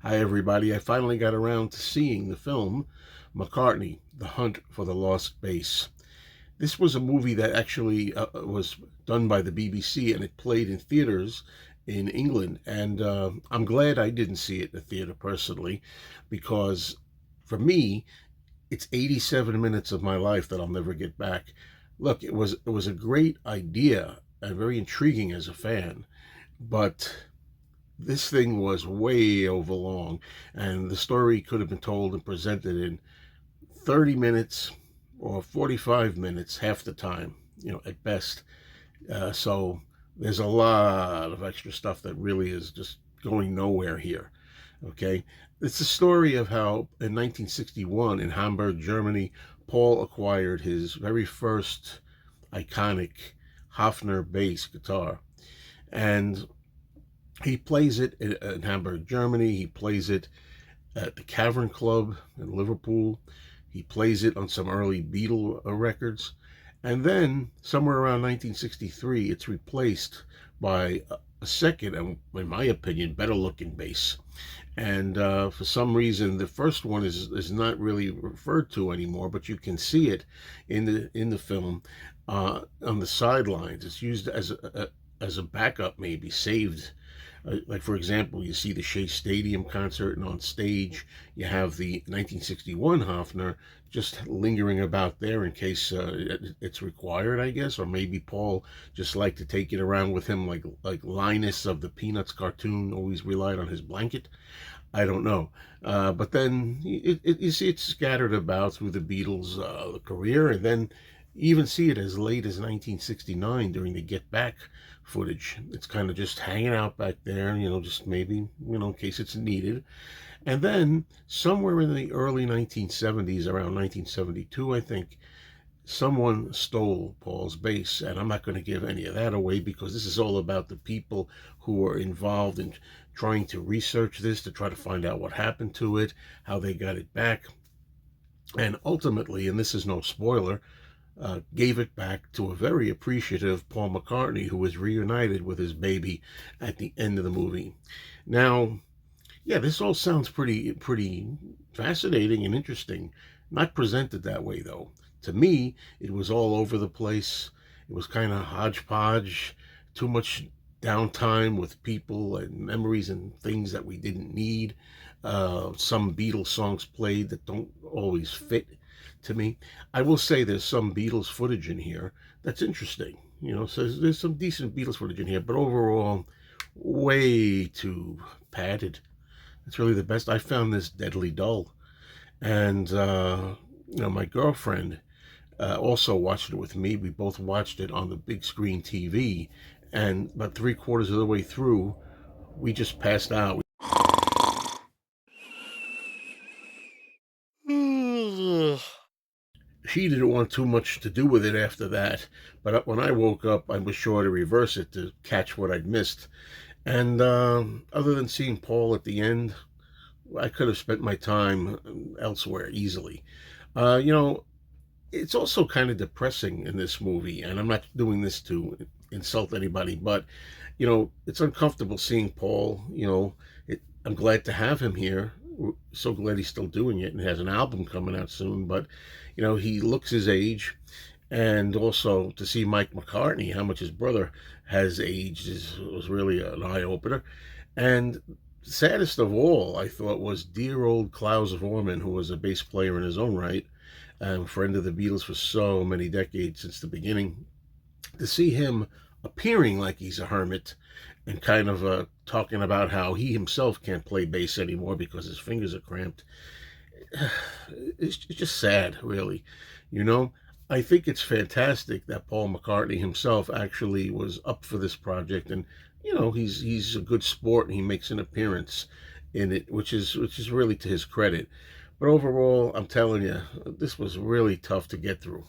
Hi, everybody. I finally got around to seeing the film McCartney, The Hunt for the Lost Bass. This was a movie that actually was done by the BBC and it played in theaters in England. And I'm glad I didn't see it in the theater personally because for me, it's 87 minutes of my life that I'll never get back. Look, it was a great idea and very intriguing as a fan, but this thing was way over long, and the story could have been told and presented in 30 minutes or 45 minutes, half the time, at best. So there's a lot of extra stuff that really is just going nowhere here. Okay. It's a story of how in 1961 in Hamburg, Germany, Paul acquired his very first iconic Hofner bass guitar. And he plays it in Hamburg, Germany. He plays it at the Cavern Club in Liverpool. He plays it on some early Beatle records. And then, somewhere around 1963, it's replaced by a second, and in my opinion, better looking bass. And for some reason, the first one is not really referred to anymore, but you can see it in the film on the sidelines. It's used as a backup, maybe saved. Like, for example, you see the Shea Stadium concert, and on stage you have the 1961 Hofner just lingering about there in case it's required, I guess, or maybe Paul just liked to take it around with him, like Linus of the Peanuts cartoon always relied on his blanket. I don't know, but then you see it scattered about through the Beatles' career, and then you even see it as late as 1969 during the Get Back footage. It's kind of just hanging out back there, just maybe, in case it's needed. And then somewhere in the early 1970s, around 1972, I think, someone stole Paul's bass. And I'm not going to give any of that away because this is all about the people who were involved in trying to research this, to try to find out what happened to it, how they got it back. And ultimately, and this is no spoiler, gave it back to a very appreciative Paul McCartney, who was reunited with his baby at the end of the movie. Now, yeah, this all sounds pretty fascinating and interesting. Not presented that way, though. To me, it was all over the place. It was kind of hodgepodge, too much downtime with people and memories and things that we didn't need. Some Beatles songs played that don't always fit to me. I will say there's some Beatles footage in here that's interesting. So there's some decent Beatles footage in here, but overall, way too padded. It's really the best. I found this deadly dull. And, my girlfriend also watched it with me. We both watched it on the big screen TV. And about three-quarters of the way through, we just passed out. She didn't want too much to do with it after that. But when I woke up, I was sure to reverse it to catch what I'd missed. And other than seeing Paul at the end, I could have spent my time elsewhere easily. Uh, you know, it's also kind of depressing in this movie, and I'm not doing this to insult anybody, but it's uncomfortable seeing Paul. I'm glad to have him here. So glad he's still doing it and has an album coming out soon. But he looks his age, and also to see Mike McCartney, how much his brother has aged, was really an eye opener. And saddest of all, I thought, was dear old Klaus Vormann, who was a bass player in his own right, and friend of the Beatles for so many decades since the beginning. To see him appearing like he's a hermit and kind of talking about how he himself can't play bass anymore because his fingers are cramped, it's just sad, really. You know, I think it's fantastic that Paul McCartney himself actually was up for this project, and he's a good sport and he makes an appearance in it, which is really to his credit. But overall, I'm telling you, this was really tough to get through.